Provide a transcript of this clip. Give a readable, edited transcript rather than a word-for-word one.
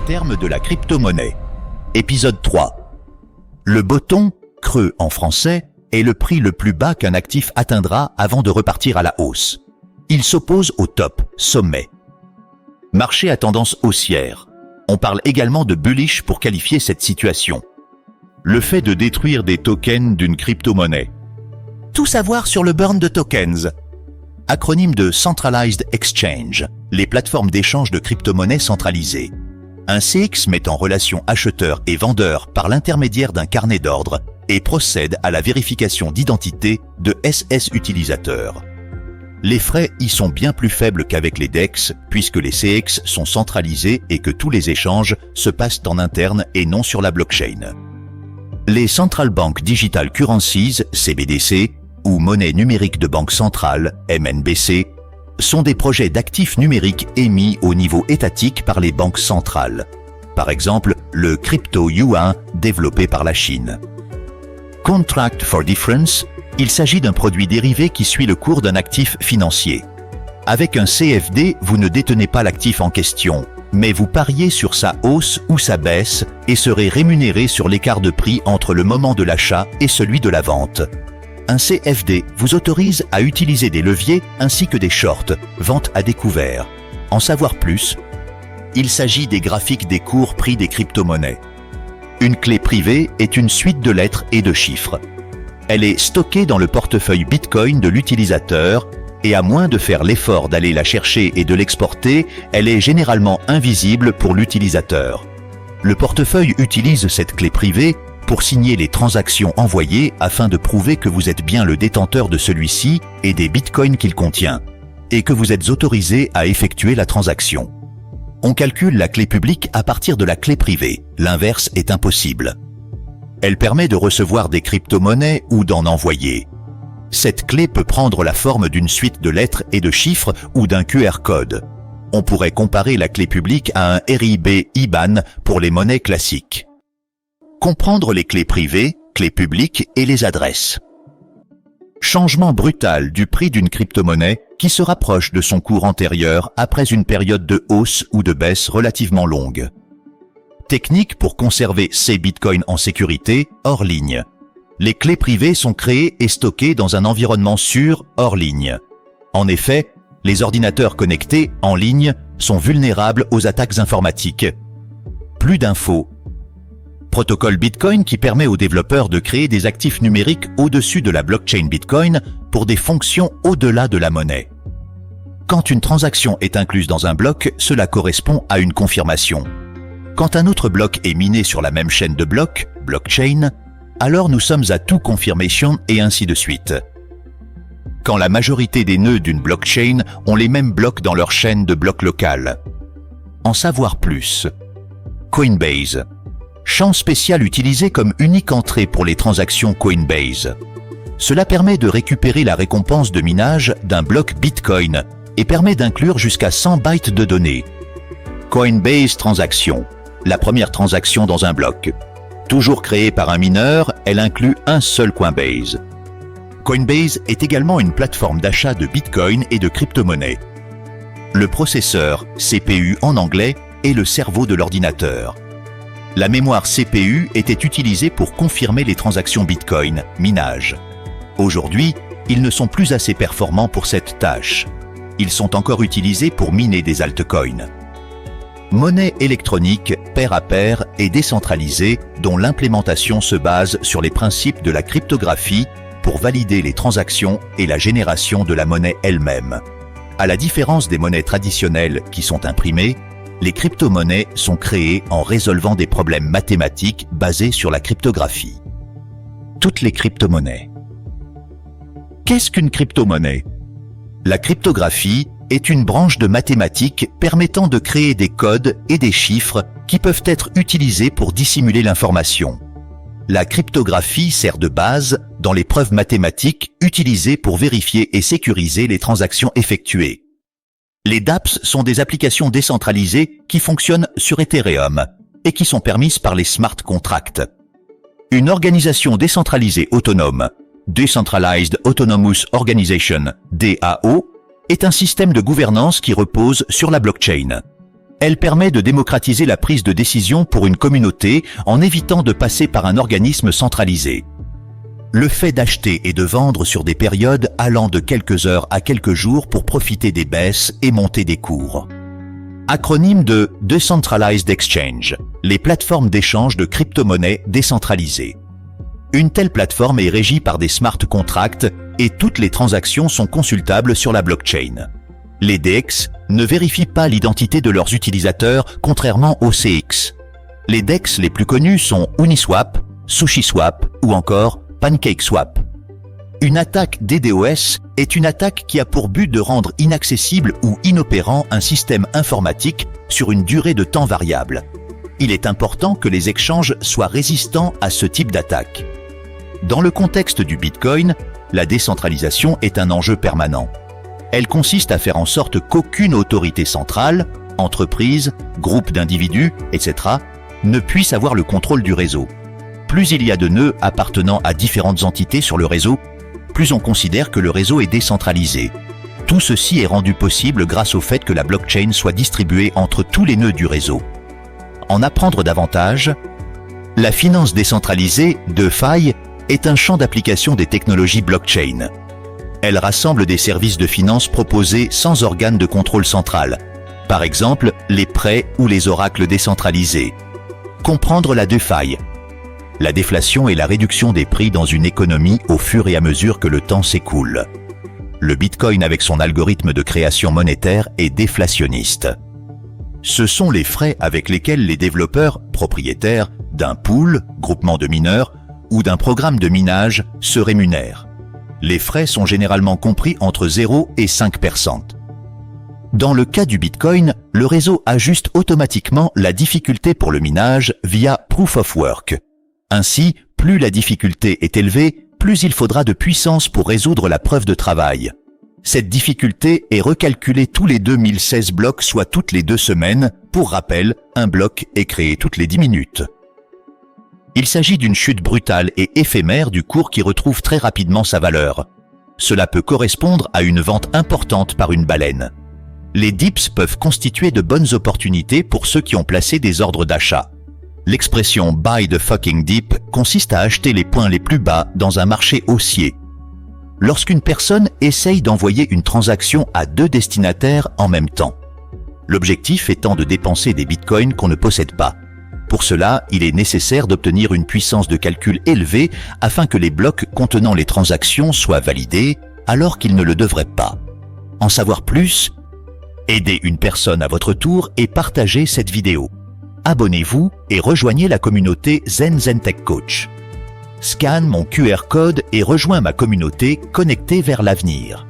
termes de la crypto-monnaie. Épisode 3. Le bottom, creux en français, est le prix le plus bas qu'un actif atteindra avant de repartir à la hausse. Il s'oppose au top, sommet. Marché à tendance haussière. On parle également de bullish pour qualifier cette situation. Le fait de détruire des tokens d'une crypto-monnaie. Tout savoir sur le burn de tokens. Acronyme de Centralized Exchange, les plateformes d'échange de crypto-monnaies centralisées. Un CX met en relation acheteurs et vendeurs par l'intermédiaire d'un carnet d'ordre et procède à la vérification d'identité de SS utilisateurs. Les frais y sont bien plus faibles qu'avec les DEX puisque les CX sont centralisés et que tous les échanges se passent en interne et non sur la blockchain. Les Central Bank Digital Currencies, CBDC, ou monnaie numérique de banque centrale, MNBC, sont des projets d'actifs numériques émis au niveau étatique par les banques centrales. Par exemple, le Crypto Yuan développé par la Chine. Contract for Difference, il s'agit d'un produit dérivé qui suit le cours d'un actif financier. Avec un CFD, vous ne détenez pas l'actif en question, mais vous pariez sur sa hausse ou sa baisse et serez rémunéré sur l'écart de prix entre le moment de l'achat et celui de la vente. Un CFD vous autorise à utiliser des leviers ainsi que des shorts, vente à découvert. En savoir plus, il s'agit des graphiques des cours prix des crypto-monnaies. Une clé privée est une suite de lettres et de chiffres. Elle est stockée dans le portefeuille Bitcoin de l'utilisateur et à moins de faire l'effort d'aller la chercher et de l'exporter, elle est généralement invisible pour l'utilisateur. Le portefeuille utilise cette clé privée pour signer les transactions envoyées afin de prouver que vous êtes bien le détenteur de celui-ci et des bitcoins qu'il contient, et que vous êtes autorisé à effectuer la transaction. On calcule la clé publique à partir de la clé privée, l'inverse est impossible. Elle permet de recevoir des crypto-monnaies ou d'en envoyer. Cette clé peut prendre la forme d'une suite de lettres et de chiffres ou d'un QR code. On pourrait comparer la clé publique à un RIB IBAN pour les monnaies classiques. Comprendre les clés privées, clés publiques et les adresses. Changement brutal du prix d'une crypto-monnaie qui se rapproche de son cours antérieur après une période de hausse ou de baisse relativement longue. Technique pour conserver ces bitcoins en sécurité hors ligne. Les clés privées sont créées et stockées dans un environnement sûr hors ligne. En effet, les ordinateurs connectés en ligne sont vulnérables aux attaques informatiques. Plus d'infos. Protocole Bitcoin qui permet aux développeurs de créer des actifs numériques au-dessus de la blockchain Bitcoin pour des fonctions au-delà de la monnaie. Quand une transaction est incluse dans un bloc, cela correspond à une confirmation. Quand un autre bloc est miné sur la même chaîne de blocs, blockchain, alors nous sommes à two confirmation et ainsi de suite. Quand la majorité des nœuds d'une blockchain ont les mêmes blocs dans leur chaîne de blocs locales. En savoir plus. Coinbase. Champ spécial utilisé comme unique entrée pour les transactions Coinbase. Cela permet de récupérer la récompense de minage d'un bloc Bitcoin et permet d'inclure jusqu'à 100 bytes de données. Coinbase Transaction, la première transaction dans un bloc. Toujours créée par un mineur, elle inclut un seul Coinbase. Coinbase est également une plateforme d'achat de Bitcoin et de crypto-monnaies. Le processeur, CPU en anglais, est le cerveau de l'ordinateur. La mémoire CPU était utilisée pour confirmer les transactions Bitcoin, minage. Aujourd'hui, ils ne sont plus assez performants pour cette tâche. Ils sont encore utilisés pour miner des altcoins. Monnaie électronique, pair à pair et décentralisée dont l'implémentation se base sur les principes de la cryptographie pour valider les transactions et la génération de la monnaie elle-même. À la différence des monnaies traditionnelles qui sont imprimées, les crypto-monnaies sont créées en résolvant des problèmes mathématiques basés sur la cryptographie. Toutes les crypto-monnaies. Qu'est-ce qu'une crypto-monnaie? La cryptographie est une branche de mathématiques permettant de créer des codes et des chiffres qui peuvent être utilisés pour dissimuler l'information. La cryptographie sert de base dans les preuves mathématiques utilisées pour vérifier et sécuriser les transactions effectuées. Les dApps sont des applications décentralisées qui fonctionnent sur Ethereum et qui sont permises par les smart contracts. Une organisation décentralisée autonome, Decentralized Autonomous Organization, DAO, est un système de gouvernance qui repose sur la blockchain. Elle permet de démocratiser la prise de décision pour une communauté en évitant de passer par un organisme centralisé. Le fait d'acheter et de vendre sur des périodes allant de quelques heures à quelques jours pour profiter des baisses et monter des cours. Acronyme de Decentralized Exchange, les plateformes d'échange de crypto-monnaies décentralisées. Une telle plateforme est régie par des smart contracts et toutes les transactions sont consultables sur la blockchain. Les DEX ne vérifient pas l'identité de leurs utilisateurs, contrairement aux CX. Les DEX les plus connus sont Uniswap, SushiSwap ou encore PancakeSwap. Une attaque DDoS est une attaque qui a pour but de rendre inaccessible ou inopérant un système informatique sur une durée de temps variable. Il est important que les échanges soient résistants à ce type d'attaque. Dans le contexte du Bitcoin, la décentralisation est un enjeu permanent. Elle consiste à faire en sorte qu'aucune autorité centrale, entreprise, groupe d'individus, etc., ne puisse avoir le contrôle du réseau. Plus il y a de nœuds appartenant à différentes entités sur le réseau, plus on considère que le réseau est décentralisé. Tout ceci est rendu possible grâce au fait que la blockchain soit distribuée entre tous les nœuds du réseau. En apprendre davantage, la finance décentralisée, DeFi, est un champ d'application des technologies blockchain. Elle rassemble des services de finance proposés sans organe de contrôle central, par exemple les prêts ou les oracles décentralisés. Comprendre la DeFi. La déflation est la réduction des prix dans une économie au fur et à mesure que le temps s'écoule. Le Bitcoin avec son algorithme de création monétaire est déflationniste. Ce sont les frais avec lesquels les développeurs, propriétaires d'un pool, groupement de mineurs, ou d'un programme de minage se rémunèrent. Les frais sont généralement compris entre 0 et 5%. Dans le cas du Bitcoin, le réseau ajuste automatiquement la difficulté pour le minage via Proof of Work. Ainsi, plus la difficulté est élevée, plus il faudra de puissance pour résoudre la preuve de travail. Cette difficulté est recalculée tous les 2016 blocs, soit toutes les 2 semaines. Pour rappel, un bloc est créé toutes les 10 minutes. Il s'agit d'une chute brutale et éphémère du cours qui retrouve très rapidement sa valeur. Cela peut correspondre à une vente importante par une baleine. Les dips peuvent constituer de bonnes opportunités pour ceux qui ont placé des ordres d'achat. L'expression « buy the fucking dip » consiste à acheter les points les plus bas dans un marché haussier. Lorsqu'une personne essaye d'envoyer une transaction à 2 destinataires en même temps. L'objectif étant de dépenser des bitcoins qu'on ne possède pas. Pour cela, il est nécessaire d'obtenir une puissance de calcul élevée afin que les blocs contenant les transactions soient validés alors qu'ils ne le devraient pas. En savoir plus, aidez une personne à votre tour et partagez cette vidéo. Abonnez-vous et rejoignez la communauté Zen Tech Coach. Scanne mon QR code et rejoins ma communauté connectée vers l'avenir.